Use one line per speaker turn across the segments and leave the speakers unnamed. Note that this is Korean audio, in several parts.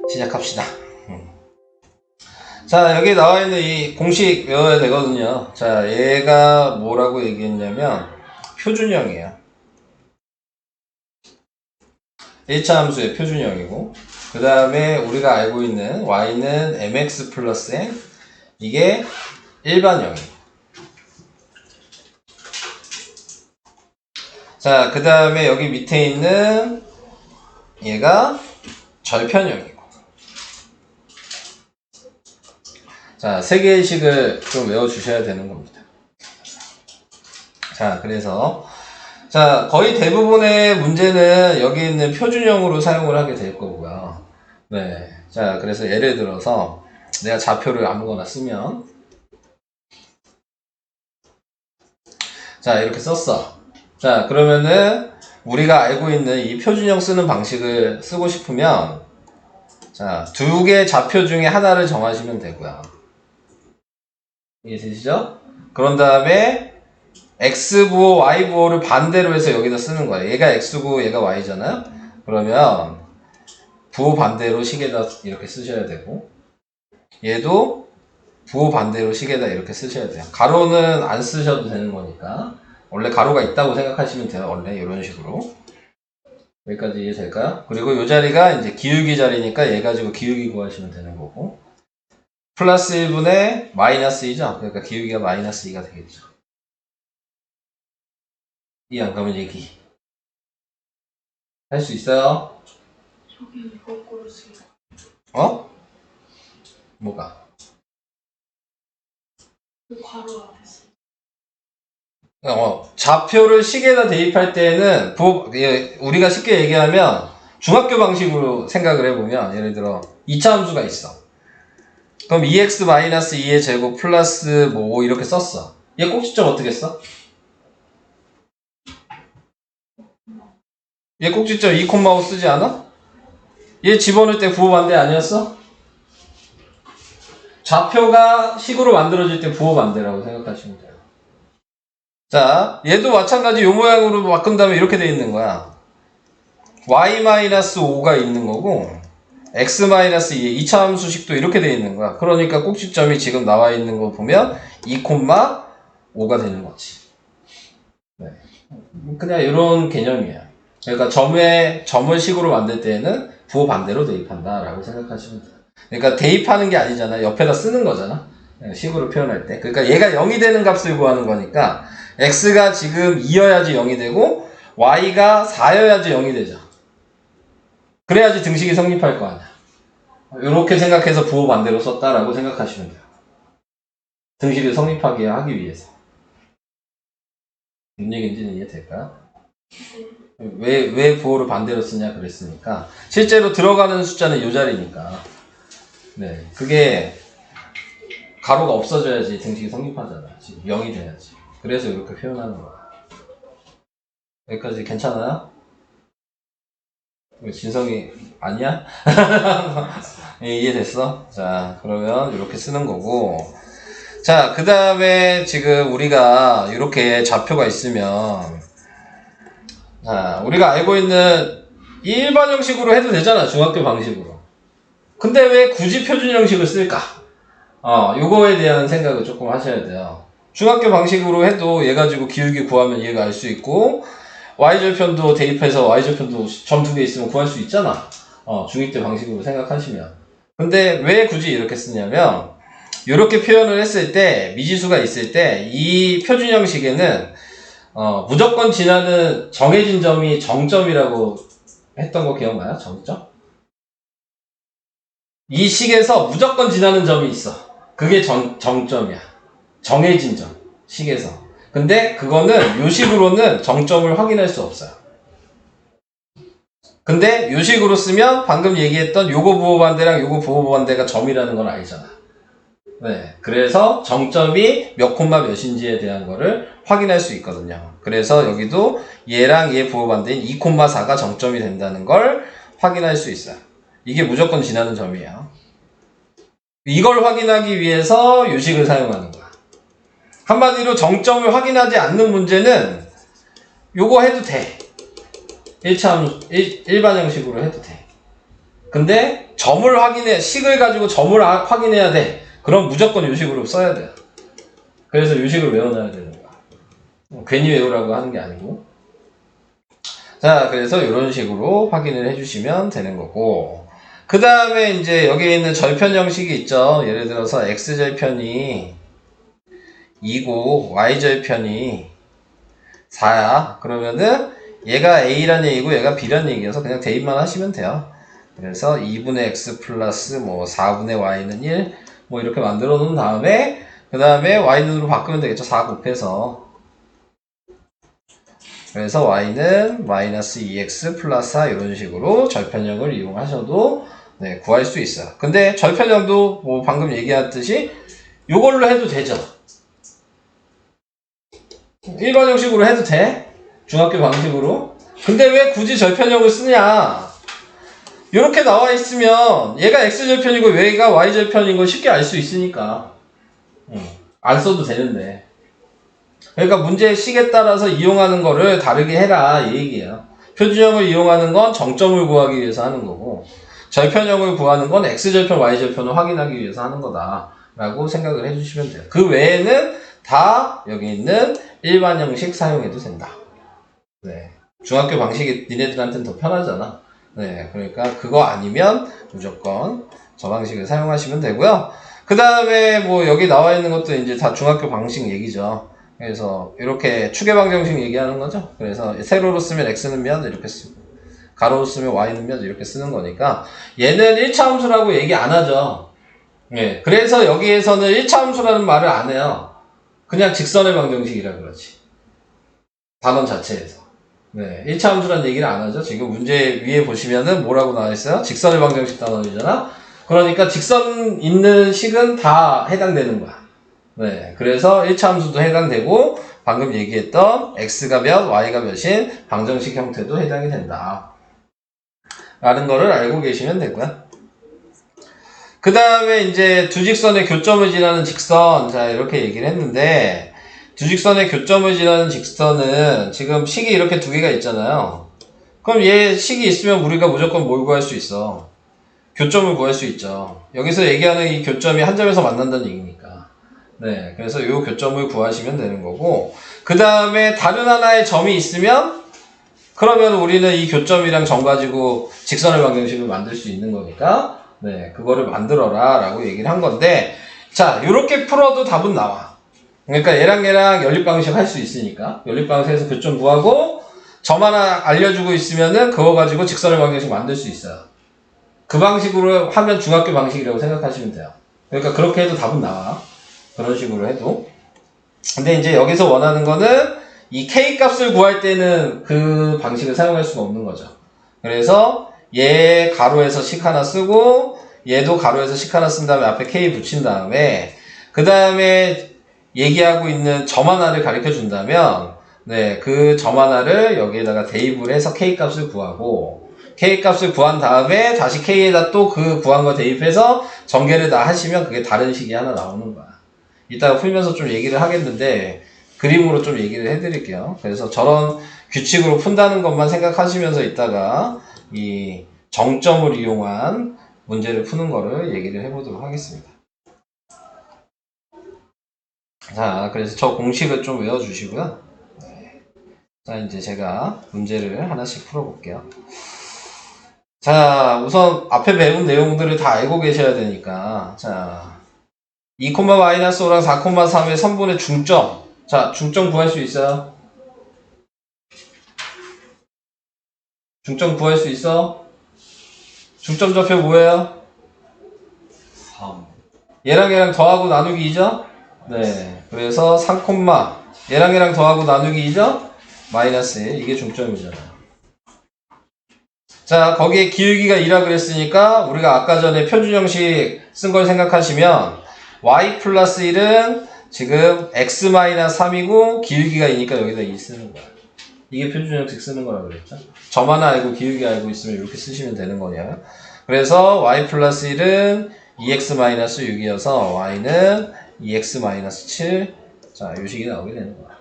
시작합시다. 자, 여기 나와 있는 이 공식 외워야 되거든요. 자, 얘가 뭐라고 얘기했냐면 표준형이에요. 1차 함수의 표준형이고, 그 다음에 우리가 알고 있는 y는 mx 플러스 n, 이게 일반형이에요. 자, 그 다음에 여기 밑에 있는 얘가 절편형이고. 자, 세 개의 식을 좀 외워주셔야 되는 겁니다. 자, 그래서 자, 거의 대부분의 문제는 여기 있는 표준형으로 사용을 하게 될 거고요. 네. 자, 그래서 예를 들어서 내가 좌표를 아무거나 쓰면, 자, 이렇게 썼어. 자, 그러면은 우리가 알고 있는 이 표준형 쓰는 방식을 쓰고 싶으면, 자, 두 개 좌표 중에 하나를 정하시면 되고요. 이해되시죠? 그런 다음에 x부호, y부호를 반대로 해서 여기다 쓰는 거예요. 얘가 x고 얘가 y잖아요? 그러면 부호 반대로 식에다 이렇게 쓰셔야 되고, 얘도 부호 반대로 식에다 이렇게 쓰셔야 돼요. 가로는 안 쓰셔도 되는 거니까. 원래 가로가 있다고 생각하시면 돼요. 원래 이런 식으로. 여기까지 이해될까요? 그리고 이 자리가 이제 기울기 자리니까 얘 가지고 기울기 구하시면 되는 거고, 플러스 1분의 마이너스 2죠? 그러니까 기울기가 마이너스 2가 되겠죠. 이해 안 가면 얘기. 할 수 있어요?
저기 거꾸로 쓰기.
어? 뭐가?
괄호 안 했어.
좌표를 식에다 대입할 때는 우리가 쉽게 얘기하면 중학교 방식으로 생각을 해보면, 예를 들어 2차 함수가 있어. 그럼 2x-2의 제곱 플러스 뭐 5 이렇게 썼어. 얘 꼭지점 어떻게 써? 얘 꼭지점 2,5 쓰지 않아? 얘 집어넣을 때 부호 반대 아니었어? 좌표가 식으로 만들어질 때 부호 반대라고 생각하시면 돼요. 자, 얘도 마찬가지 요 모양으로 바꾼 다음에 이렇게 돼 있는 거야. y-5가 있는 거고, x-2의 2차 함수식도 이렇게 돼 있는 거야. 그러니까 꼭지점이 지금 나와 있는 거 보면 2,5가 되는 거지. 네. 그냥 이런 개념이에요. 그러니까 점을 식으로 만들 때는 부호 반대로 대입한다 라고 생각하시면 돼요. 그러니까 대입하는 게 아니잖아. 옆에다 쓰는 거잖아. 식으로 표현할 때. 그러니까 얘가 0이 되는 값을 구하는 거니까 x가 지금 2여야지 0이 되고 y가 4여야지 0이 되죠. 그래야지 등식이 성립할 거 아니야. 이렇게 생각해서 부호 반대로 썼다라고 생각하시면 돼요. 등식을 성립하게 하기 위해서. 무슨 얘기인지는 이해될까요? 왜 부호를 반대로 쓰냐 그랬으니까, 실제로 들어가는 숫자는 이 자리니까, 네, 그게 가로가 없어져야지 등식이 성립하잖아. 지금 0이 돼야지. 그래서 이렇게 표현하는 거야. 여기까지 괜찮아요? 진성이 아니야? 이해됐어? 자, 그러면 이렇게 쓰는 거고, 자, 그 다음에 지금 우리가 이렇게 좌표가 있으면, 자, 우리가 알고 있는 일반 형식으로 해도 되잖아. 중학교 방식으로. 근데 왜 굳이 표준 형식을 쓸까? 요거에 대한 생각을 조금 하셔야 돼요. 중학교 방식으로 해도 얘 가지고 기울기 구하면 얘가 알 수 있고, y절편도 대입해서 y절편도 점 2개 있으면 구할 수 있잖아. 중2 때 방식으로 생각하시면. 근데 왜 굳이 이렇게 쓰냐면, 이렇게 표현을 했을 때, 미지수가 있을 때, 이 표준 형식에는 무조건 지나는 정해진 점이 정점이라고 했던 거 기억나요? 정점? 이 식에서 무조건 지나는 점이 있어. 그게 정점이야. 정해진 점. 식에서. 근데 그거는 요 식으로는 정점을 확인할 수 없어요. 근데 요 식으로 쓰면 방금 얘기했던 요거 부호 반대랑 요거 부호 반대가 점이라는 걸 알잖아. 네. 그래서 정점이 몇 콤마 몇인지에 대한 거를 확인할 수 있거든요. 그래서 여기도 얘랑 얘 부호 반대인 2,4가 정점이 된다는 걸 확인할 수 있어요. 이게 무조건 지나는 점이에요. 이걸 확인하기 위해서 요식을 사용하는 거야. 한마디로 정점을 확인하지 않는 문제는 요거 해도 돼. 일반 형식으로 해도 돼. 근데 점을 확인해, 식을 가지고 점을 확인해야 돼. 그럼 무조건 요식으로 써야 돼요. 그래서 요식을 외워놔야 되는 거야. 괜히 외우라고 하는 게 아니고. 자, 그래서 이런 식으로 확인을 해주시면 되는 거고. 그 다음에 이제 여기에 있는 절편 형식이 있죠. 예를 들어서 x절편이 2고 y절편이 4야. 그러면은 얘가 a란 얘기고 얘가 b란 얘기여서 그냥 대입만 하시면 돼요. 그래서 2분의 x 플러스 뭐 4분의 y는 1 뭐 이렇게 만들어 놓은 다음에 그 다음에 y는으로 바꾸면 되겠죠. 4 곱해서. 그래서 y는 마이너스 2x 플러스 4 이런 식으로 절편형을 이용하셔도 네, 구할 수 있어요. 근데 절편형도 뭐 방금 얘기했듯이 이걸로 해도 되죠. 일반 형식으로 해도 돼. 중학교 방식으로. 근데 왜 굳이 절편형을 쓰냐? 이렇게 나와 있으면 얘가 x절편이고 얘가 y절편인 걸 쉽게 알 수 있으니까 안 써도 되는데. 그러니까 문제의 식에 따라서 이용하는 거를 다르게 해라 이 얘기예요. 표준형을 이용하는 건 정점을 구하기 위해서 하는 거고 절편형을 구하는 건 x절편, y절편을 확인하기 위해서 하는 거다 라고 생각을 해주시면 돼요. 그 외에는 다 여기 있는 일반 형식 사용해도 된다. 네. 중학교 방식이 니네들한테는 더 편하잖아. 네. 그러니까 그거 아니면 무조건 저 방식을 사용하시면 되고요. 그 다음에 뭐 여기 나와 있는 것도 이제 다 중학교 방식 얘기죠. 그래서 이렇게 추계 방정식 얘기하는 거죠. 그래서 세로로 쓰면 x는 몇 이렇게 쓰고 가로로 쓰면 y는 몇 이렇게 쓰는 거니까 얘는 1차 함수라고 얘기 안 하죠. 예. 그래서 여기에서는 1차 함수라는 말을 안 해요. 그냥 직선의 방정식이라 그러지. 단원 자체에서. 네. 1차 함수라는 얘기를 안 하죠. 지금 문제 위에 보시면은 뭐라고 나와 있어요? 직선의 방정식 단원이잖아. 그러니까 직선 있는 식은 다 해당되는 거야. 네. 그래서 1차 함수도 해당되고 방금 얘기했던 x가 몇, y가 몇인 방정식 형태도 해당이 된다. 라는 거를 알고 계시면 되고요. 그 다음에 이제 두 직선의 교점을 지나는 직선. 자, 이렇게 얘기를 했는데 두 직선의 교점을 지나는 직선은 지금 식이 이렇게 두 개가 있잖아요. 그럼 얘 식이 있으면 우리가 무조건 뭘 구할 수 있어? 교점을 구할 수 있죠. 여기서 얘기하는 이 교점이 한 점에서 만난다는 얘기니까. 네, 그래서 이 교점을 구하시면 되는 거고 그 다음에 다른 하나의 점이 있으면 그러면 우리는 이 교점이랑 점 가지고 직선의 방정식을 만들 수 있는 거니까 네, 그거를 만들어라 라고 얘기를 한 건데 자, 요렇게 풀어도 답은 나와. 그러니까 얘랑 연립방식 할 수 있으니까 연립방식에서 교점 구하고 점 하나 알려주고 있으면은 그거 가지고 직선의 방정식 만들 수 있어요. 그 방식으로 하면 중학교 방식이라고 생각하시면 돼요. 그러니까 그렇게 해도 답은 나와. 그런 식으로 해도. 근데 이제 여기서 원하는 거는 이 k 값을 구할 때는 그 방식을 사용할 수가 없는 거죠. 그래서 얘 가로에서 식 하나 쓰고 얘도 가로에서 식 하나 쓴 다음에 앞에 k 붙인 다음에 그 다음에 얘기하고 있는 점 하나를 가르쳐 준다면 네, 그 점 하나를 여기에다가 대입을 해서 k 값을 구하고 k 값을 구한 다음에 다시 k에다 또 그 구한 거 대입해서 전개를 다 하시면 그게 다른 식이 하나 나오는 거야. 이따가 풀면서 좀 얘기를 하겠는데 그림으로 좀 얘기를 해드릴게요. 그래서 저런 규칙으로 푼다는 것만 생각하시면서 이따가 이 정점을 이용한 문제를 푸는 거를 얘기를 해보도록 하겠습니다. 자, 그래서 저 공식을 좀 외워주시고요. 네. 자, 이제 제가 문제를 하나씩 풀어볼게요. 자, 우선 앞에 배운 내용들을 다 알고 계셔야 되니까 자, 2,-5랑 4,3의 선분의 중점. 자, 중점 구할 수 있어요? 중점 구할 수 있어? 중점 좌표 뭐예요?
3.
얘랑 더하고 나누기 2죠? 네. 그래서 3, 얘랑 더하고 나누기 2죠? 마이너스 1. 이게 중점이잖아요. 자, 거기에 기울기가 2라 그랬으니까 우리가 아까 전에 표준 형식 쓴 걸 생각하시면 y 플러스 1은 지금 x-3이고 기울기가 2니까 여기다 2 쓰는 거야. 이게 표준 형식 쓰는 거라고 그랬죠? 점 하나 알고 기울기 알고 있으면 이렇게 쓰시면 되는 거냐. 그래서 y 플러스 1은 2x-6이어서 y는 2x-7. 자, 요 식이 나오게 되는 거야.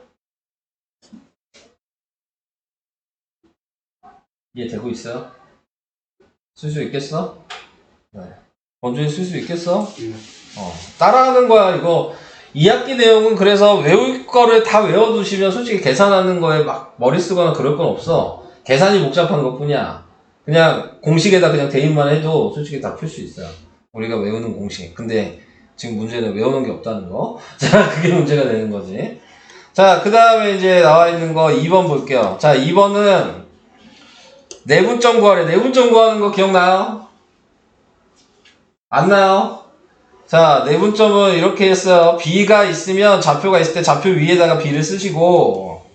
이해되고 있어요? 쓸 수 있겠어? 네. 원준이 쓸 수 있겠어?
네.
따라하는 거야. 이거 2학기 내용은 그래서 외울 거를 다 외워두시면 솔직히 계산하는 거에 막 머리 쓰거나 그럴 건 없어. 계산이 복잡한 것 뿐이야. 그냥 공식에다 그냥 대입만 해도 솔직히 다 풀 수 있어요. 우리가 외우는 공식. 근데 지금 문제는 외우는 게 없다는 거. 자, 그게 문제가 되는 거지. 자, 그 다음에 이제 나와 있는 거 2번 볼게요. 자, 2번은 내분점 구하래. 내분점 구하는 거 기억나요? 안 나요? 자, 내분점은 이렇게 했어요. B가 있으면 좌표가 있을 때 좌표 위에다가 B를 쓰시고,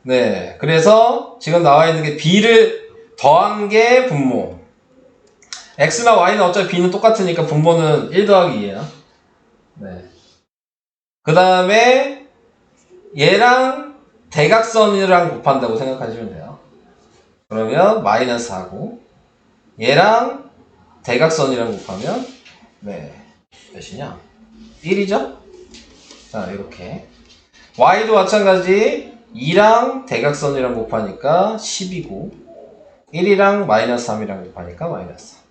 네. 그래서 지금 나와 있는 게 B를 더한 게 분모. X나 Y는 어차피 B는 똑같으니까 분모는 1 더하기 2예요. 네. 그 다음에 얘랑 대각선이랑 곱한다고 생각하시면 돼요. 그러면 마이너스 하고 얘랑 대각선이랑 곱하면 네 몇이냐? 1이죠? 자 이렇게 Y도 마찬가지 2랑 대각선이랑 곱하니까 10이고 1이랑 마이너스 3이랑 곱하니까 마이너스 3.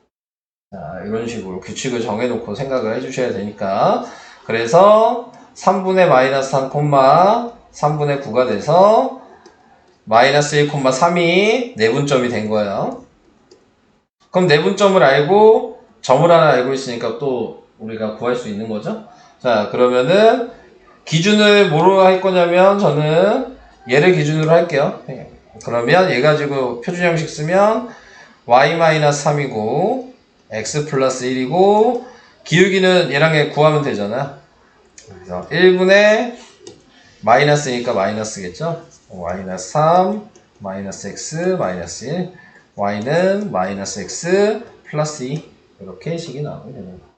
자 이런 식으로 규칙을 정해놓고 생각을 해주셔야 되니까 그래서 3분의 마이너스 3, 3분의 9가 돼서 마이너스 1, 3이 내분점이 된 거예요. 그럼 내분점을 알고 점을 하나 알고 있으니까 또 우리가 구할 수 있는 거죠. 자 그러면은 기준을 뭐로 할 거냐면 저는 얘를 기준으로 할게요. 그러면 얘 가지고 표준 형식 쓰면 y-3이고 x 플러스 1이고 기울기는 얘랑 얘 구하면 되잖아요. 그래서 1분의 마이너스니까 마이너스겠죠. 마이너스 3 마이너스 x 마이너스 1 y는 마이너스 x 플러스 2 이렇게 식이 나오게 되는 거예요.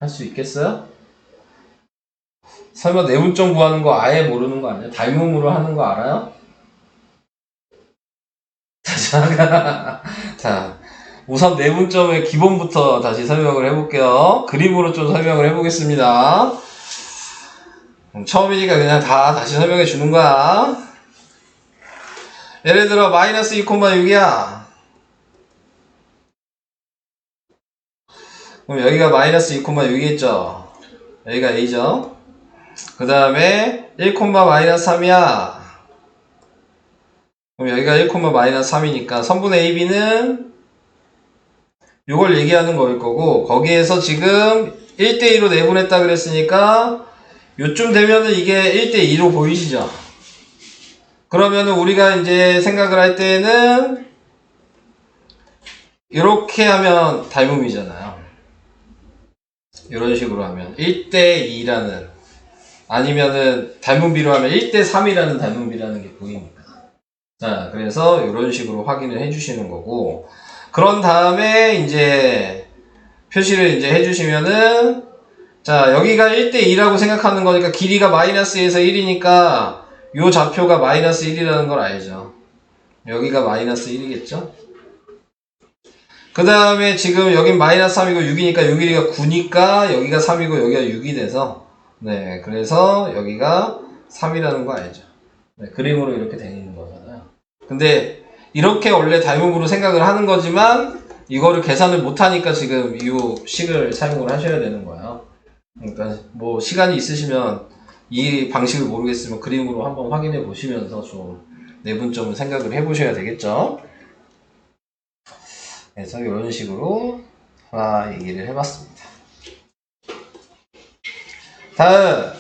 할 수 있겠어요? 설마 내분점 구하는 거 아예 모르는 거 아니야? 닮음으로 하는 거 알아요? 자, 우선 내분점의 기본부터 다시 설명을 해볼게요. 그림으로 좀 설명을 해보겠습니다. 처음이니까 그냥 다 다시 설명해 주는 거야. 예를 들어 마이너스 2,6이야. 그럼 여기가 마이너스 2,6이겠죠. 여기가 A죠. 그 다음에 1, 마이너스 3이야. 그럼 여기가 1, 마이너스 3이니까 선분의 AB는 이걸 얘기하는 거일 거고 거기에서 지금 1대2로 내분했다 그랬으니까 요쯤 되면은 이게 1대2로 보이시죠? 그러면은 우리가 이제 생각을 할 때는 이렇게 하면 닮음이잖아요. 이런 식으로 하면 1대2라는 아니면은 닮음비로 하면 1대3이라는 닮음비라는 게 보이니까 자 그래서 이런 식으로 확인을 해주시는 거고 그런 다음에 이제 표시를 이제 해주시면은 자 여기가 1대2라고 생각하는 거니까 길이가 마이너스에서 1이니까 요 좌표가 마이너스 1이라는 걸 알죠. 여기가 마이너스 1이겠죠. 그 다음에 지금 여긴 마이너스 3이고 6이니까 요 길이가 9니까 여기가 3이고 여기가 6이 돼서 네 그래서 여기가 3이라는 거 알죠. 네, 그림으로 이렇게 돼 있는 거잖아요. 근데 이렇게 원래 닮음으로 생각을 하는 거지만 이거를 계산을 못하니까 지금 이 식을 사용을 하셔야 되는 거예요. 그러니까 뭐 시간이 있으시면 이 방식을 모르겠으면 그림으로 한번 확인해 보시면서 좀 내분점을 생각을 해 보셔야 되겠죠. 그래서 이런 식으로 하나 얘기를 해봤습니다. 다음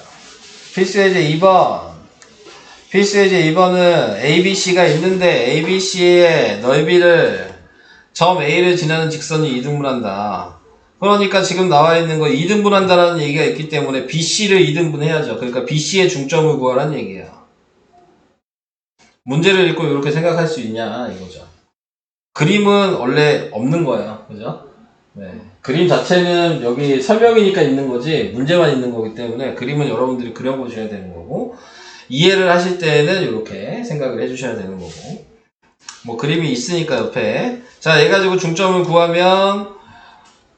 필수예제 2번 필수예제 2번은 ABC가 있는데 ABC의 넓이를 점 A를 지나는 직선이 2등분한다. 그러니까 지금 나와 있는 거 2등분한다라는 얘기가 있기 때문에 BC를 2등분해야죠. 그러니까 BC의 중점을 구하라는 얘기예요. 문제를 읽고 이렇게 생각할 수 있냐 이거죠. 그림은 원래 없는 거예요. 그죠? 네. 그림 자체는 여기 설명이니까 있는 거지 문제만 있는 거기 때문에 그림은 여러분들이 그려보셔야 되는 거고 이해를 하실 때는 이렇게 생각을 해주셔야 되는 거고 뭐 그림이 있으니까 옆에 자 얘 가지고 중점을 구하면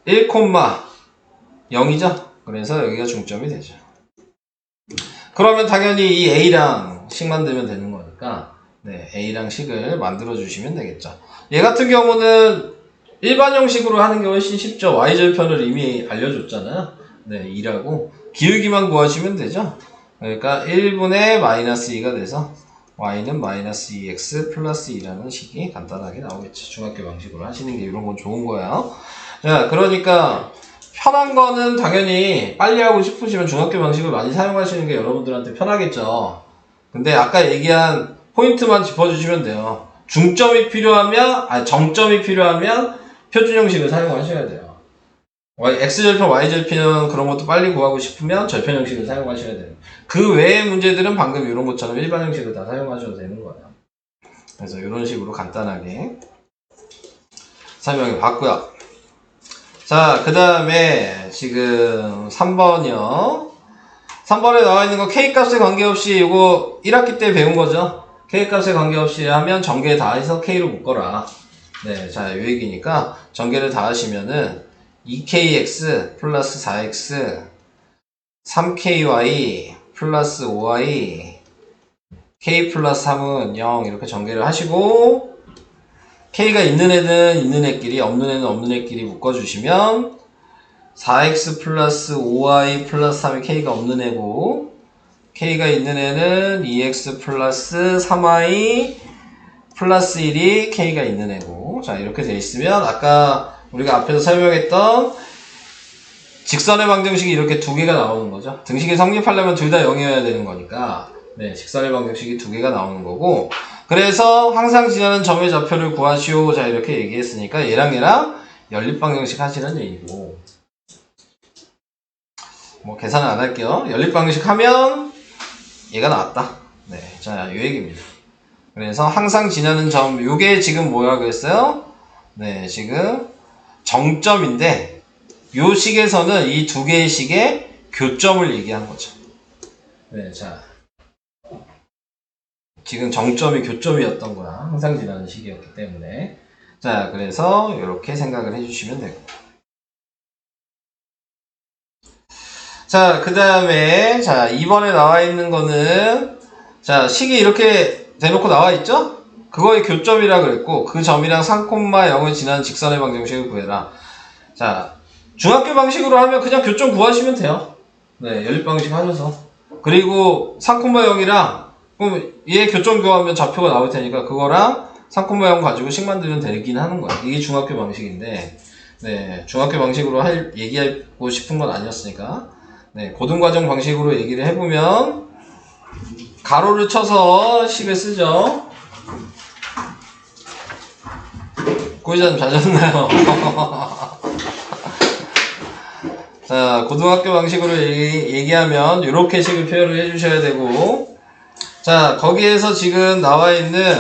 1,0이죠. 그래서 여기가 중점이 되죠. 그러면 당연히 이 A랑 식 만들면 되는 거니까 거니까 네, A랑 식을 만들어 주시면 되겠죠. 얘 같은 경우는 일반 형식으로 하는 게 훨씬 쉽죠. y절편을 이미 알려줬잖아요. 네, 2라고 기울기만 구하시면 되죠. 그러니까 1분의 마이너스 2가 돼서 y는 마이너스 2x 플러스 2라는 식이 간단하게 나오겠죠. 중학교 방식으로 하시는 게 이런 건 좋은 거예요. 자, 그러니까 편한 거는 당연히 빨리 하고 싶으시면 중학교 방식을 많이 사용하시는 게 여러분들한테 편하겠죠. 근데 아까 얘기한 포인트만 짚어주시면 돼요. 중점이 필요하면, 정점이 필요하면 표준 형식을 사용하셔야 돼요. X절편, Y절편 그런 것도 빨리 구하고 싶으면 절편 형식을 사용하셔야 돼요. 그 외의 문제들은 방금 이런 것처럼 일반 형식을 다 사용하셔도 되는 거예요. 그래서 이런 식으로 간단하게 설명해 봤고요. 자, 그 다음에 지금 3번이요. 3번에 나와 있는 거 K값에 관계없이 이거 1학기 때 배운 거죠. K값에 관계없이 하면 전개 다 해서 K로 묶어라. 네, 자, 요 얘기니까 전개를 다 하시면은 2KX 플러스 4X 3KY 플러스 5Y K 플러스 3은 0 이렇게 전개를 하시고 K가 있는 애는 있는 애끼리 없는 애는 없는 애끼리 묶어주시면 4x 플러스 5y 플러스 3이 K가 없는 애고 K가 있는 애는 2x 플러스 3y 플러스 1이 K가 있는 애고 자 이렇게 돼 있으면 아까 우리가 앞에서 설명했던 직선의 방정식이 이렇게 두 개가 나오는 거죠. 등식이 성립하려면 둘 다 0이어야 되는 거니까 네, 직선의 방정식이 두 개가 나오는 거고 그래서 항상 지나는 점의 좌표를 구하시오 자 이렇게 얘기했으니까 얘랑 연립방정식 하시는 얘기고 뭐 계산은 안 할게요. 연립방정식 하면 얘가 나왔다. 네, 자, 요 얘기입니다. 그래서 항상 지나는 점, 요게 지금 뭐라고 했어요? 네, 지금 정점인데 요 식에서는 이 두 개의 식의 교점을 얘기한 거죠. 네, 자, 지금 정점이 교점이었던 거야. 항상 지나는 식이었기 때문에. 자, 그래서 이렇게 생각을 해주시면 되고. 자, 그 다음에, 자, 2번에 나와 있는 거는, 자, 식이 이렇게 대놓고 나와 있죠? 그거의 교점이라 그랬고, 그 점이랑 3,0을 지나는 직선의 방정식을 구해라. 자, 중학교 방식으로 하면 그냥 교점 구하시면 돼요. 네, 연립방식 하셔서. 그리고 3,0이랑, 그럼 얘 교점 구하면 좌표가 나올 테니까, 그거랑 3,0 가지고 식 만들면 되긴 하는 거야. 이게 중학교 방식인데, 네, 중학교 방식으로 얘기하고 싶은 건 아니었으니까. 네, 고등과정 방식으로 얘기를 해보면 가로를 쳐서 식을 쓰죠. 고의자님 잘 잤나요? 자, 고등학교 방식으로 얘기하면 이렇게 식을 표현을 해주셔야 되고 자, 거기에서 지금 나와 있는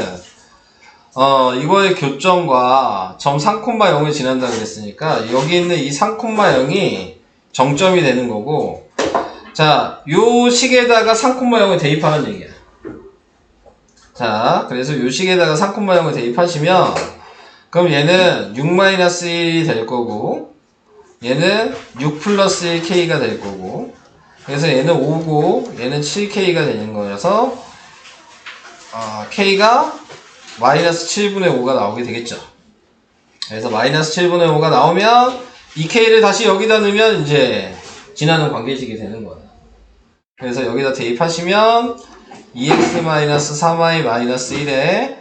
이거의 교점과 점 3,0을 지난다 그랬으니까 여기 있는 이 3,0이 정점이 되는 거고 자, 요 식에다가 3,0을 대입하는 얘기야. 자, 그래서 요 식에다가 3,0을 대입하시면 그럼 얘는 6-1이 될 거고 얘는 6 플러스 1K가 될 거고 그래서 얘는 5고 얘는 7K가 되는 거여서 K가 마이너스 7분의 5가 나오게 되겠죠. 그래서 마이너스 7분의 5가 나오면 이 K를 다시 여기다 넣으면 이제 지나는 관계식이 되는 거예요. 그래서 여기다 대입하시면 2x-3y-1에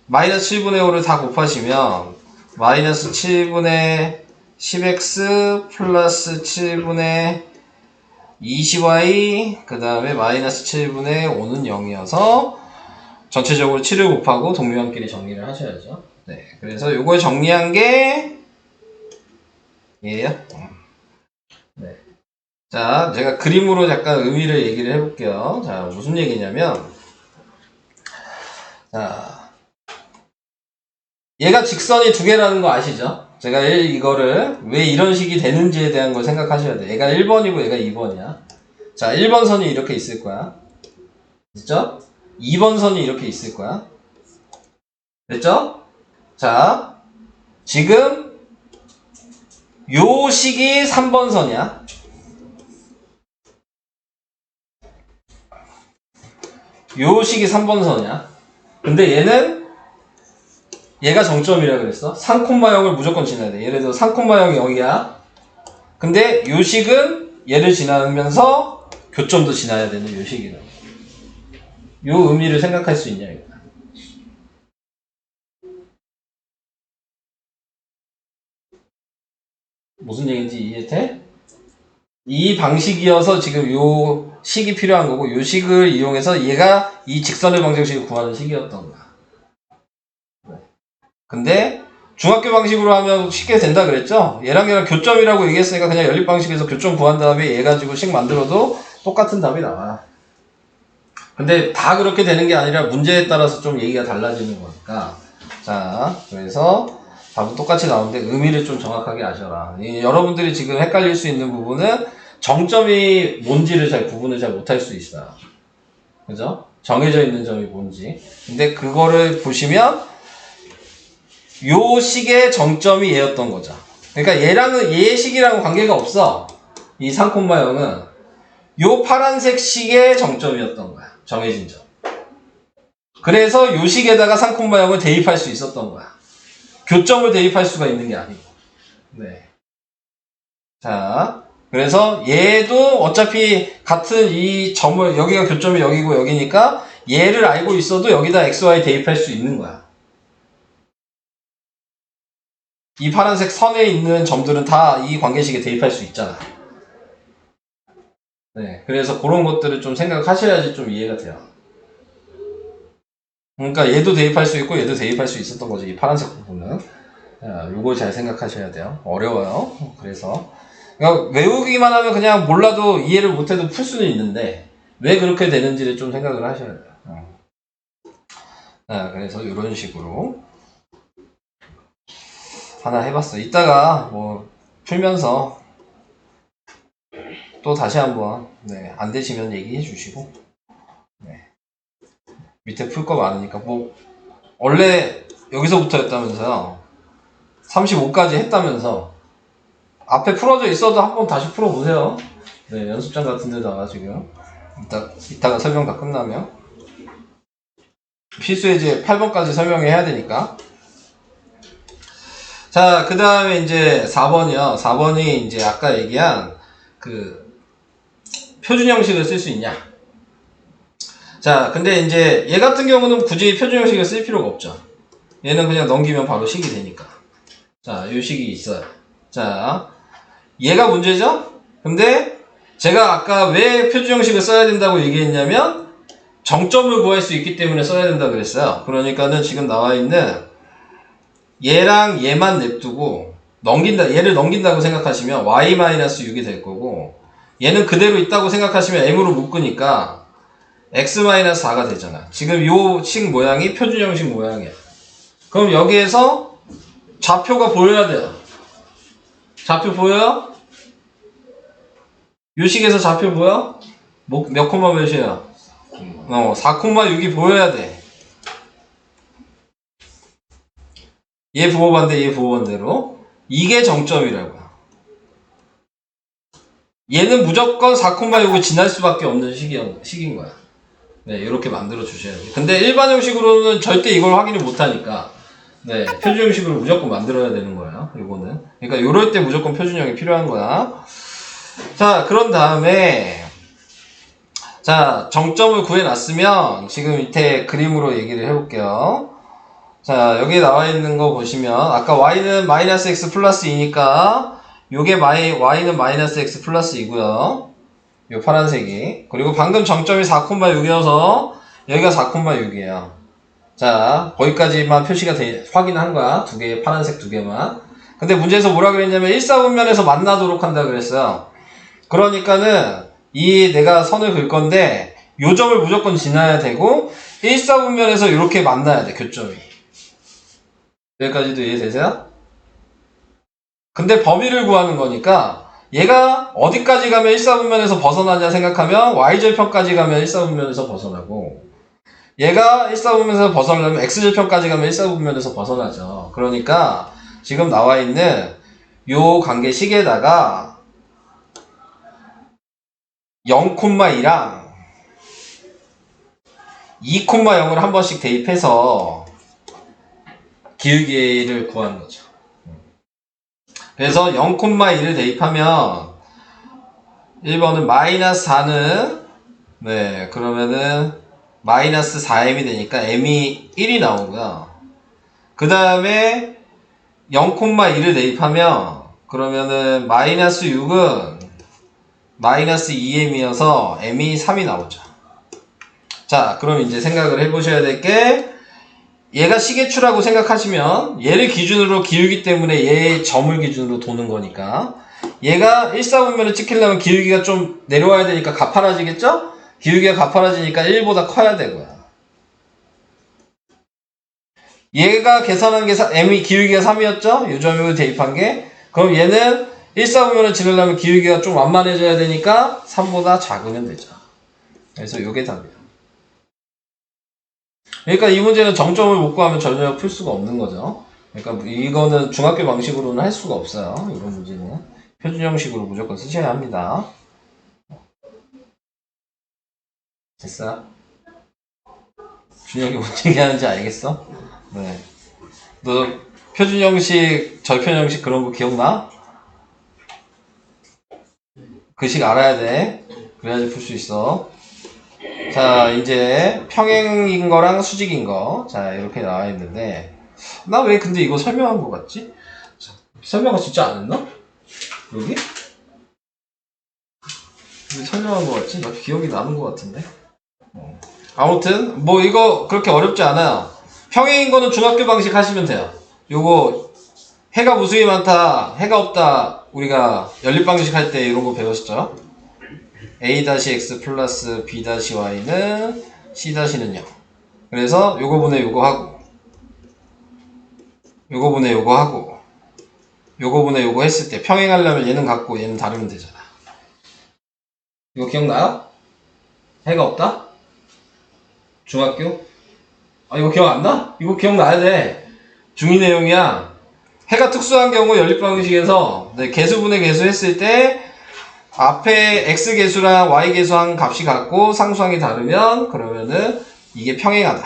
마이너스 7분의 5를 다 곱하시면 마이너스 7분의 10x 플러스 7분의 20y 그 다음에 마이너스 7분의 5는 0이어서 전체적으로 7을 곱하고 동료함끼리 정리를 하셔야죠. 네, 그래서 요걸 정리한 게 얘예요. 네. 자, 제가 그림으로 잠깐 의미를 얘기를 해볼게요. 자, 무슨 얘기냐면, 자, 얘가 직선이 두 개라는 거 아시죠? 제가 이거를 왜 이런 식이 되는지에 대한 걸 생각하셔야 돼요. 얘가 1번이고 얘가 2번이야. 자, 1번 선이 이렇게 있을 거야. 됐죠? 2번 선이 이렇게 있을 거야. 됐죠? 자, 지금 요 식이 3번 선이야. 요 식이 3번 선이야. 근데 얘가 정점이라 그랬어. 3,0을 무조건 지나야 돼. 예를 들어 3,0이 0이야. 근데 요 식은 얘를 지나면서 교점도 지나야 되는 요 식이라고. 요 의미를 생각할 수 있냐, 이거. 무슨 얘기인지 이해돼? 이 방식이어서 지금 요 식이 필요한 거고, 요 식을 이용해서 얘가 이 직선의 방정식을 구하는 식이었던 거야. 근데 중학교 방식으로 하면 쉽게 된다 그랬죠? 얘랑 교점이라고 얘기했으니까 그냥 연립 방식에서 교점 구한 다음에 얘 가지고 식 만들어도 똑같은 답이 나와. 근데 다 그렇게 되는 게 아니라 문제에 따라서 좀 얘기가 달라지는 거니까. 자, 그래서 답은 똑같이 나오는데 의미를 좀 정확하게 아셔라. 여러분들이 지금 헷갈릴 수 있는 부분은 정점이 뭔지를 구분을 잘 못할 수 있어요. 그죠? 정해져 있는 점이 뭔지. 근데 그거를 보시면 요 식의 정점이 얘였던 거죠. 그러니까 얘의 식이랑은 관계가 없어. 이 3,0은 요 파란색 식의 정점이었던 거야. 정해진 점. 그래서 요 식에다가 3,0을 대입할 수 있었던 거야. 교점을 대입할 수가 있는 게 아니고. 네. 자, 그래서 얘도 어차피 같은 이 점을, 여기가 교점이 여기고 여기니까 얘를 알고 있어도 여기다 xy 대입할 수 있는 거야. 이 파란색 선에 있는 점들은 다 이 관계식에 대입할 수 있잖아. 네, 그래서 그런 것들을 좀 생각하셔야지 좀 이해가 돼요. 그러니까 얘도 대입할 수 있고 얘도 대입할 수 있었던 거죠. 이 파란색 부분은. 요걸 잘 생각하셔야 돼요. 어려워요. 그래서 그러니까 외우기만 하면 그냥 몰라도 이해를 못해도 풀 수는 있는데 왜 그렇게 되는지를 좀 생각을 하셔야 돼요. 그래서 이런 식으로 하나 해봤어. 이따가 뭐 풀면서 또 다시 한번 안 되시면 얘기해 주시고 밑에 풀 거 많으니까 뭐 원래 여기서부터였다면서요. 35까지 했다면서 앞에 풀어져 있어도 한번 다시 풀어보세요. 네, 연습장 같은 데다가 지금 이따가 설명 다 끝나면 필수예제 8번까지 설명해야 되니까. 자, 그 다음에 이제 4번이요. 4번이 이제 아까 얘기한 그 표준 형식을 쓸 수 있냐. 자, 근데 이제 얘 같은 경우는 굳이 표준 형식을 쓸 필요가 없죠. 얘는 그냥 넘기면 바로 식이 되니까. 자, 요 식이 있어요. 자, 얘가 문제죠? 근데 제가 아까 왜 표준 형식을 써야 된다고 얘기했냐면 정점을 구할 수 있기 때문에 써야 된다고 그랬어요. 그러니까는 지금 나와 있는 얘랑 얘만 냅두고 얘를 넘긴다고 생각하시면 y-6이 될 거고 얘는 그대로 있다고 생각하시면 m으로 묶으니까 x-4가 되잖아. 지금 요 식 모양이 표준 형식 모양이야. 그럼 여기에서 좌표가 보여야 돼요. 좌표 보여요? 요 식에서 좌표 보여? 몇 콤마 몇이야? 4,6이 보여야 돼. 얘 부호반대, 얘 부호반대로. 이게 정점이라고요. 얘는 무조건 4,6을 지날 수밖에 없는 식인 거야. 네, 이렇게 만들어 주셔야 돼요. 근데 일반 형식으로는 절대 이걸 확인을 못 하니까, 네, 표준 형식으로 무조건 만들어야 되는 거예요. 이거는. 그러니까 요럴 때 무조건 표준형이 필요한 거야. 자, 그런 다음에, 자, 정점을 구해놨으면, 지금 밑에 그림으로 얘기를 해볼게요. 자, 여기 나와 있는 거 보시면, 아까 y는 마이너스 x 플러스 2니까, 요게 y는 마이너스 x 플러스 2고요. 요 파란색이. 그리고 방금 정점이 4,6이어서, 여기가 4,6이에요. 자, 거기까지만 표시가 확인한 거야. 두 개, 파란색 두 개만. 근데 문제에서 뭐라 그랬냐면, 1사분면에서 만나도록 한다 그랬어요. 그러니까는, 내가 선을 긋을 건데, 요 점을 무조건 지나야 되고, 1사분면에서 이렇게 만나야 돼, 교점이. 여기까지도 이해되세요? 근데 범위를 구하는 거니까 얘가 어디까지 가면 1사분면에서 벗어나냐 생각하면 y절편까지 가면 1사분면에서 벗어나고 얘가 1사분면에서 벗어나려면 x절편까지 가면 1사분면에서 벗어나죠. 그러니까 지금 나와 있는 요 관계식에다가 0,2랑 2,0을 한 번씩 대입해서 기울기를 구하는 거죠. 그래서 0,1을 대입하면 1번은 마이너스 4는 네 그러면은 마이너스 4m이 되니까 m이 1이 나오고요. 그 다음에 0,1을 대입하면 그러면은 마이너스 6은 마이너스 2m이어서 m이 3이 나오죠. 자 그럼 이제 생각을 해보셔야 될 게 얘가 시계추라고 생각하시면 얘를 기준으로 기울기 때문에 얘의 점을 기준으로 도는 거니까 얘가 1사분면을 찍히려면 기울기가 좀 내려와야 되니까 가파라지겠죠? 기울기가 가파라지니까 1보다 커야 되고요. 얘가 계산한 게 m이 기울기가 3이었죠? 요점을 대입한 게. 그럼 얘는 1사분면을 찍으려면 기울기가 좀 완만해져야 되니까 3보다 작으면 되죠. 그래서 요게 답이에요. 그러니까 이 문제는 정점을 못 구하면 전혀 풀 수가 없는 거죠. 그러니까 이거는 중학교 방식으로는 할 수가 없어요. 이런 문제는 표준 형식으로 무조건 쓰셔야 합니다. 됐어? 준혁이 뭔 얘기하는지 알겠어? 네. 너 표준 형식, 절편 형식 그런 거 기억나? 그 식 알아야 돼. 그래야지 풀 수 있어. 자, 이제 평행인 거랑 수직인 거. 자, 이렇게 나와 있는데 나 왜 근데 이거 설명한 거 같지? 자, 설명을 진짜 안 했나? 여기? 왜 설명한 거 같지? 나 기억이 나는 거 같은데. 아무튼 뭐 이거 그렇게 어렵지 않아요. 평행인 거는 중학교 방식 하시면 돼요. 요거 해가 무수히 많다, 해가 없다 우리가 연립방식 할 때 이런 거 배웠었죠. a-x 플러스 b-y는 c-는 0. 그래서 요거 분의 요거 하고 요거 분의 요거 하고 요거 분의 요거 했을 때 평행하려면 얘는 같고 얘는 다르면 되잖아. 이거 기억나요? 해가 없다? 중학교? 아 이거 기억 안 나? 이거 기억나야 돼. 중2 내용이야. 해가 특수한 경우 연립방식에서 네, 개수분의 개수 했을 때 앞에 x개수랑 y개수한 값이 같고 상수항이 다르면 그러면은 이게 평행하다.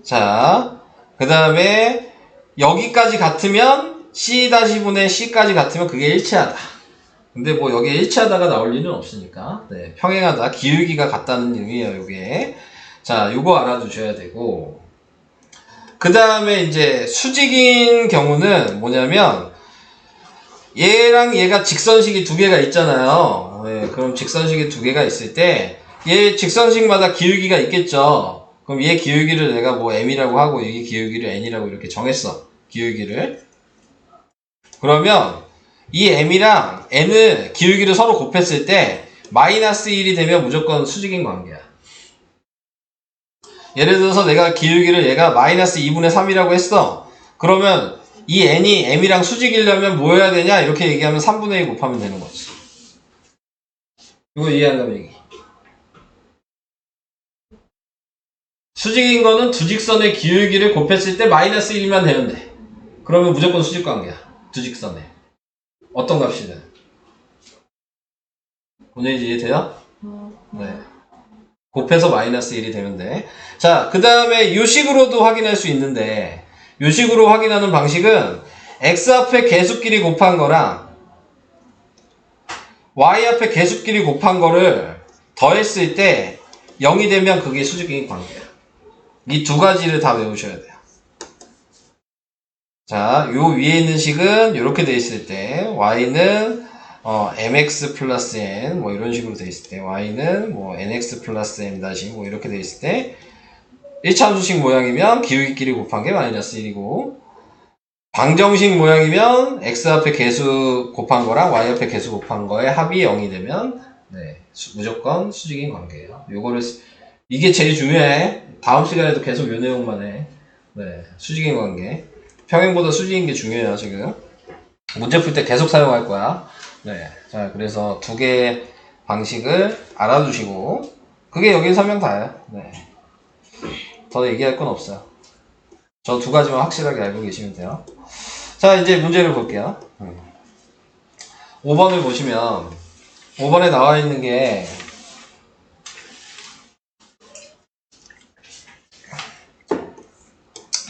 자, 그 다음에 여기까지 같으면 c-분의 c까지 같으면 그게 일치하다. 근데 뭐 여기에 일치하다가 나올 일은 없으니까 네, 평행하다. 기울기가 같다는 의미예요. 요게. 자, 요거 알아두셔야 되고 그 다음에 이제 수직인 경우는 뭐냐면 얘랑 얘가 직선식이 두 개가 있잖아요. 네, 그럼 직선식이 두 개가 있을 때 얘 직선식마다 기울기가 있겠죠. 그럼 얘 기울기를 내가 뭐 m이라고 하고 얘 기울기를 n이라고 이렇게 정했어. 기울기를. 그러면 이 m이랑 n을 기울기를 서로 곱했을 때 마이너스 1이 되면 무조건 수직인 관계야. 예를 들어서 내가 기울기를 얘가 마이너스 2분의 3이라고 했어. 그러면 이 n이 m이랑 수직이려면 뭐 해야 되냐? 이렇게 얘기하면 3분의 1 곱하면 되는 거지. 이거 이해한다면 얘기. 수직인 거는 두 직선의 기울기를 곱했을 때 마이너스 1이면 되는데 그러면 무조건 수직 관계야. 두 직선에. 어떤 값이든. 본인이 이해돼요? 네. 곱해서 마이너스 1이 되면 돼. 자, 그 다음에 이 식으로도 확인할 수 있는데 이 식으로 확인하는 방식은 x 앞에 개수끼리 곱한 거랑 y 앞에 개수끼리 곱한 거를 더했을 때 0이 되면 그게 수직인 관계야. 이 두 가지를 다 외우셔야 돼요. 자, 요 위에 있는 식은 이렇게 돼 있을 때 y는 mx 플러스 n 뭐 이런 식으로 돼 있을 때 y는 뭐 nx 플러스 m 다시 뭐 이렇게 돼 있을 때 1차함수식 모양이면 기울기끼리 곱한 게 마이너스 1이고 방정식 모양이면 x 앞에 개수 곱한 거랑 y 앞에 개수 곱한 거의 합이 0이 되면 네, 무조건 수직인 관계예요. 요거를 이게 제일 중요해. 다음 시간에도 계속 요 내용만 해. 네, 수직인 관계. 평행보다 수직인 게 중요해요, 지금. 문제 풀 때 계속 사용할 거야. 네. 자, 그래서 두 개의 방식을 알아두시고, 그게 여기 설명 다예요. 네. 더 얘기할 건 없어요. 저 두 가지만 확실하게 알고 계시면 돼요. 자, 이제 문제를 볼게요. 5번을 보시면, 5번에 나와 있는 게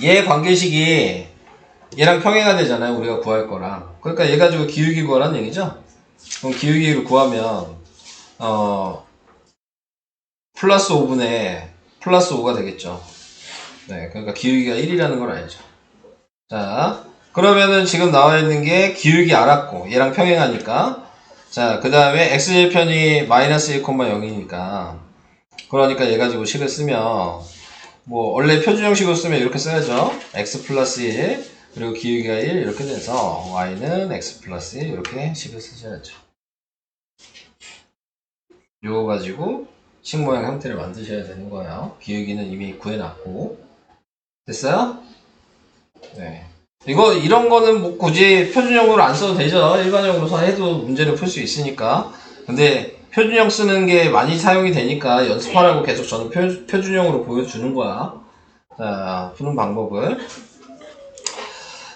얘 관계식이 얘랑 평행가 되잖아요. 우리가 구할 거랑. 그러니까 얘 가지고 기울기 구하라는 얘기죠. 그럼 기울기를 구하면 플러스 5분의 플러스 5가 되겠죠. 네, 그러니까 기울기가 1이라는 걸 알죠. 자, 그러면은 지금 나와 있는 게 기울기 알았고 얘랑 평행하니까 자, 그 다음에 x절편이 마이너스 1,0이니까 그러니까 얘 가지고 식을 쓰면 뭐 원래 표준 형식으로 쓰면 이렇게 써야죠. x 플러스 1 그리고 기울기가 1 이렇게 돼서 y는 x 플러스 1 이렇게 식을 쓰셔야죠. 요거 가지고 식 모양 형태를 만드셔야 되는 거예요. 기울기는 이미 구해놨고 됐어요? 네. 이런 거는 뭐 굳이 표준형으로 안 써도 되죠. 일반형으로 해도 문제를 풀 수 있으니까. 근데 표준형 쓰는 게 많이 사용이 되니까 연습하라고 계속 저는 표준형으로 보여주는 거야. 자, 푸는 방법을.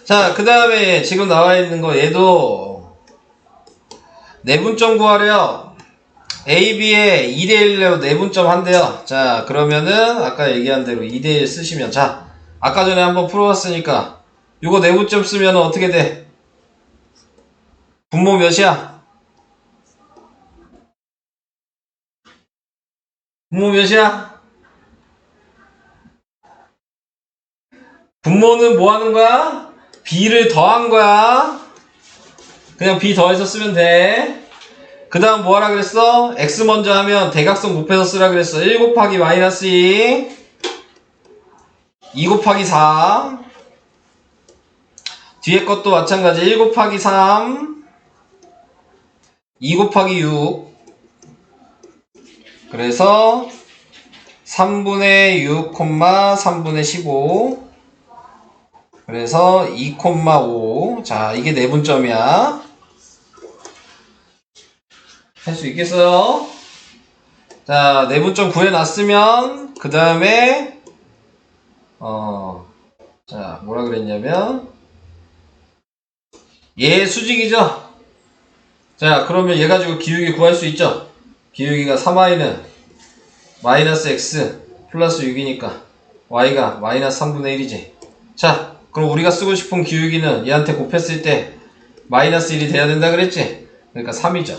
자, 그 다음에 지금 나와 있는 거 얘도 내분점 구하래요. A, B에 2대1로 내분점 한대요. 자, 그러면은 아까 얘기한 대로 2대1 쓰시면 자, 아까 전에 한번 풀어봤으니까 요거 내분점 쓰면 어떻게 돼? 분모 몇이야? 분모 몇이야? 분모는 뭐 하는 거야? B를 더한 거야. 그냥 B 더해서 쓰면 돼. 그 다음 뭐 하라 그랬어? X 먼저 하면 대각선 곱해서 쓰라 그랬어. 1 곱하기 마이너스 2 2 곱하기 4 뒤에 것도 마찬가지 1 곱하기 3 2 곱하기 6 그래서 3분의 6, 3분의 15 그래서 2,5 자 이게 내분점이야. 할 수 있겠어요? 자 내분점 구해놨으면 그 다음에 자 뭐라 그랬냐면 얘 수직이죠? 자 그러면 얘 가지고 기울기 구할 수 있죠? 기울기가 3y는 마이너스 x 플러스 6이니까 y가 마이너스 3분의 1이지. 자 그럼 우리가 쓰고 싶은 기울기는 얘한테 곱했을 때 마이너스 1이 돼야 된다 그랬지? 그러니까 3이죠.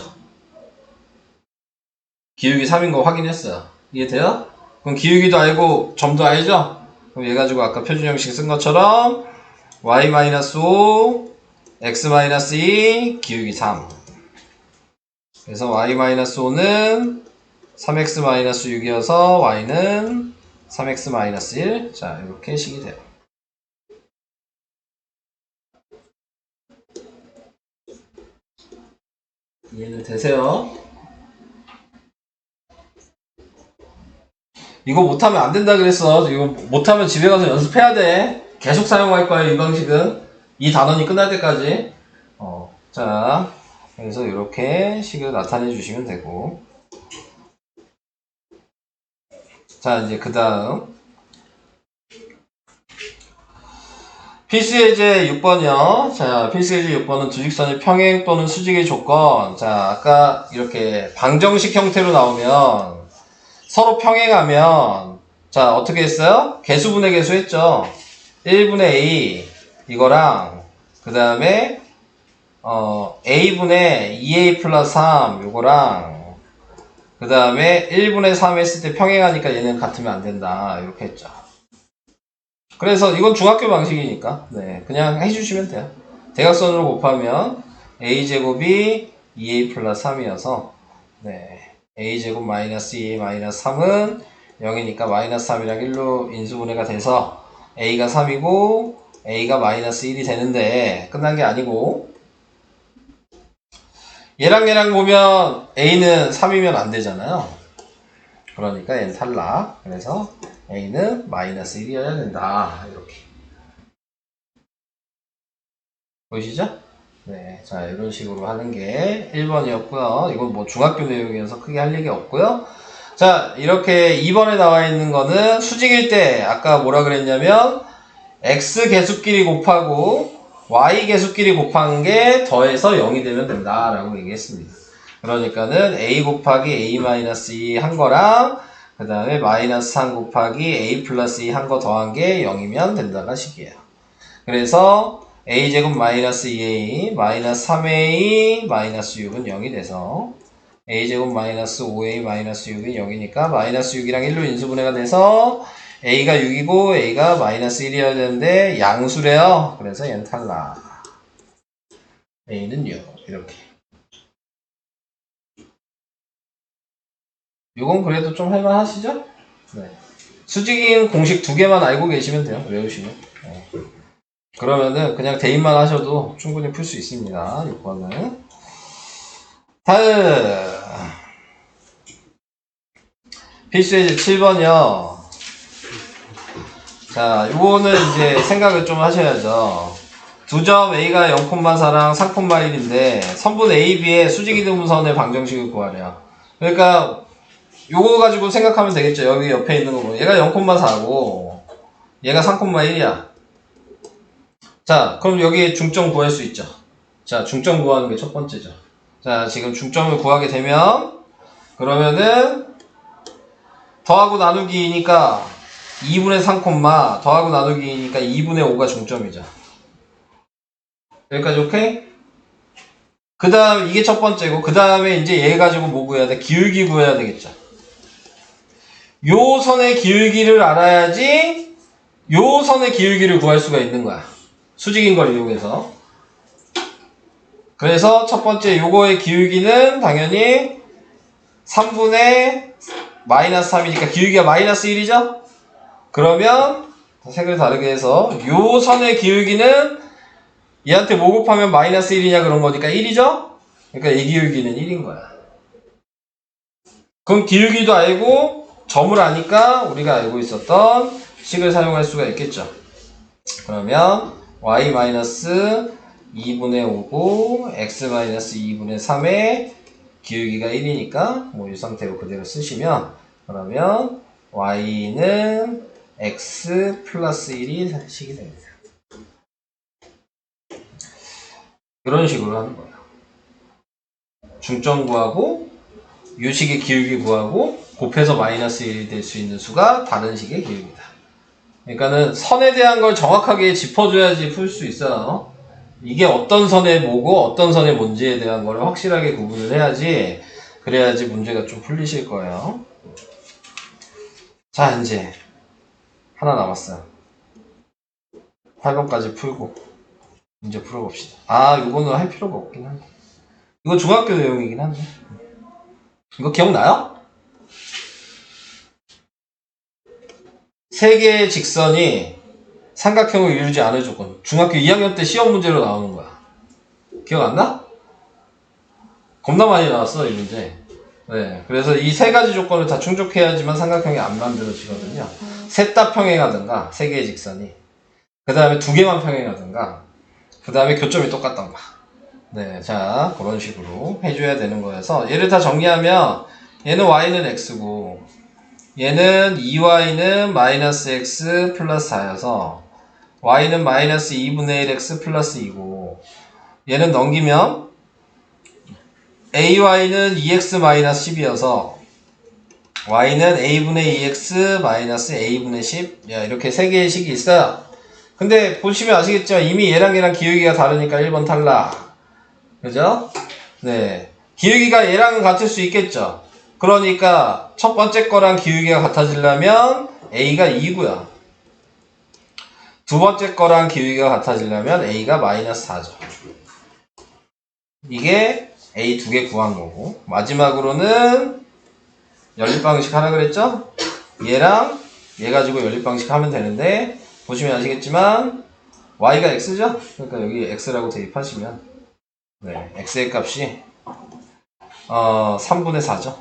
기울기 3인 거 확인했어요. 이해돼요? 그럼 기울기도 알고 점도 알죠? 그럼 얘 가지고 아까 표준 형식 쓴 것처럼 y-5 x-2 기울기 3 그래서 y-5는 3x-6이어서 y는 3x-1 자 이렇게 식이 돼요. 이해는 되세요? 이거 못하면 안 된다 그랬어. 이거 못하면 집에 가서 연습해야 돼. 계속 사용할 거야 이 방식은. 이 단원이 끝날 때까지. 자 그래서 이렇게 식을 나타내 주시면 되고 자 이제 그 다음 필수예제 6번이요. 자 필수예제 6번은 두 직선의 평행 또는 수직의 조건. 자 아까 이렇게 방정식 형태로 나오면 서로 평행하면 자 어떻게 했어요? 개수분의 개수 했죠. 1분의 a 이거랑 그 다음에 a분의 2a 플러스 3 요거랑 그 다음에 1분의 3 했을 때 평행하니까 얘는 같으면 안 된다 이렇게 했죠. 그래서 이건 중학교 방식이니까 네 그냥 해주시면 돼요. 대각선으로 곱하면 a제곱이 2a 플러스 3이어서 네 a제곱 마이너스 2a 마이너스 3은 0이니까 마이너스 3이랑 1로 인수분해가 돼서 a가 3이고 a가 마이너스 1이 되는데 끝난 게 아니고 얘랑 얘랑 보면 a는 3이면 안 되잖아요. 그러니까 얘는 탈락. 그래서 a는 마이너스 1이어야 된다. 이렇게 보이시죠? 네, 자 이런 식으로 하는 게 1번이었고요. 이건 뭐 중학교 내용이어서 크게 할 얘기 없고요. 자 이렇게 2번에 나와 있는 거는 수직일 때 아까 뭐라 그랬냐면 x 개수끼리 곱하고 y 개수끼리 곱한 게 더해서 0이 되면 된다 라고 얘기했습니다. 그러니까는 a 곱하기 a-2 한 거랑 그 다음에 마이너스 3 곱하기 a 플러스 2 한 거 더한 게 0이면 된다가 식이에요. 그래서 a제곱 마이너스 2a 마이너스 3a 마이너스 6은 0이 돼서 a제곱 마이너스 5a 마이너스 6이 0이니까 마이너스 6이랑 1로 인수분해가 돼서 a가 6이고 a가 마이너스 1이어야 되는데 양수래요. 그래서 얘는 탈락. a는 6 이렇게. 이건 그래도 좀 할만하시죠? 네. 수직인 공식 2개만 알고 계시면 돼요. 외우시면. 그러면은 그냥 대입만 하셔도 충분히 풀 수 있습니다. 6번은. 다음. 필수예제 7번이요. 자, 요거는 이제 생각을 좀 하셔야죠. 두 점 A가 0,4랑 3,1인데 선분 AB의 수직이등분선의 방정식을 구하래요. 그러니까 요거 가지고 생각하면 되겠죠. 여기 옆에 있는 거 보면 얘가 0,4고 얘가 3,1이야. 자, 그럼 여기 중점 구할 수 있죠. 자, 중점 구하는 게 첫 번째죠. 자, 지금 중점을 구하게 되면 그러면은 더하고 나누기니까 2분의 3, 더하고 나누기니까 2분의 5가 중점이죠. 여기까지 오케이? 그 다음 이게 첫 번째고 그 다음에 이제 얘 가지고 뭐 구해야 돼? 기울기 구해야 되겠죠. 요 선의 기울기를 알아야지 요 선의 기울기를 구할 수가 있는 거야. 수직인 걸 이용해서. 그래서 첫 번째 요거의 기울기는 당연히 3분의 마이너스 3이니까 기울기가 마이너스 1이죠? 그러면 색을 다르게 해서 요 선의 기울기는 얘한테 뭐 곱하면 마이너스 1이냐 그런 거니까 1이죠? 그러니까 이 기울기는 1인 거야. 그럼 기울기도 알고 점을 아니까 우리가 알고 있었던 식을 사용할 수가 있겠죠. 그러면 y-2분의 5고 x-2분의 3의 기울기가 1이니까 뭐 이 상태로 그대로 쓰시면 그러면 y는 x 플러스 1이 식이 됩니다. 이런 식으로 하는 거예요. 중점 구하고 요 식의 기울기 구하고 곱해서 마이너스 1이 될 수 있는 수가 다른 식의 기울기다. 그러니까는 선에 대한 걸 정확하게 짚어줘야지 풀 수 있어요. 이게 어떤 선의 뭐고 어떤 선의 뭔지에 대한 걸 확실하게 구분을 해야지 그래야지 문제가 좀 풀리실 거예요. 자, 이제 하나 남았어요. 8번까지 풀고 이제 풀어봅시다. 아, 이거는 할 필요가 없긴 한데. 이거 중학교 내용이긴 한데. 이거 기억나요? 세 개의 직선이 삼각형을 이루지 않을 조건. 중학교 2학년 때 시험 문제로 나오는 거야. 기억 안 나? 겁나 많이 나왔어, 이 문제. 네. 그래서 이 세 가지 조건을 다 충족해야지만 삼각형이 안 만들어지거든요. 셋 다 평행하든가, 세 개의 직선이. 그 다음에 두 개만 평행하든가, 그 다음에 교점이 똑같던가. 네. 자, 그런 식으로 해줘야 되는 거여서, 얘를 다 정리하면, 얘는 y는 x고, 얘는 2y는 마이너스 x 플러스 4여서, y는 마이너스 2분의 1x 플러스 2고, 얘는 넘기면, ay는 2x 마이너스 10이어서 y는 a분의 2x 마이너스 a분의 10 야, 이렇게 세 개의 식이 있어요. 근데 보시면 아시겠지만 이미 얘랑 얘랑 기울기가 다르니까 1번 탈락. 그죠? 네. 기울기가 얘랑은 같을 수 있겠죠. 그러니까 첫 번째 거랑 기울기가 같아지려면 a가 2고요. 두 번째 거랑 기울기가 같아지려면 a가 마이너스 4죠. 이게 A 2개 구한 거고 마지막으로는 연립방식 하라 그랬죠? 얘랑 얘 가지고 연립방식 하면 되는데 보시면 아시겠지만 y가 x죠? 그러니까 여기 x라고 대입하시면 네, x의 값이 3분의 4죠.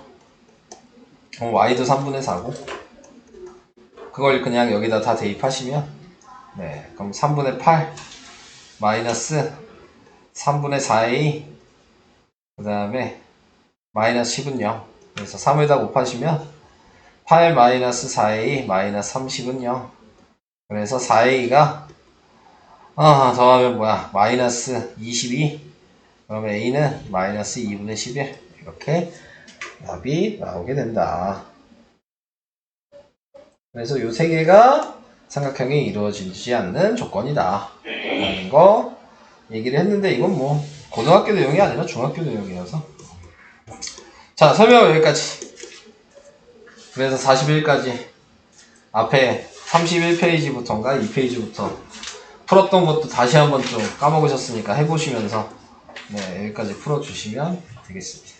y도 3분의 4고 그걸 그냥 여기다 다 대입하시면 네, 그럼 3분의 8 마이너스 3분의 4a 그 다음에 마이너스 10은 0. 그래서 3에다 곱하시면 8 마이너스 4a 마이너스 30은 0. 그래서 4a가 더하면 뭐야? 마이너스 22. 그러면 a는 마이너스 2분의 11. 이렇게 답이 나오게 된다. 그래서 이 세 개가 삼각형이 이루어지지 않는 조건이다 라는 거 얘기를 했는데, 이건 뭐 고등학교 내용이 아니라 중학교 내용이어서. 자, 설명은 여기까지. 그래서 41까지 앞에 31페이지부터인가 2페이지부터 풀었던 것도 다시 한번 좀 까먹으셨으니까 해보시면서 네, 여기까지 풀어주시면 되겠습니다.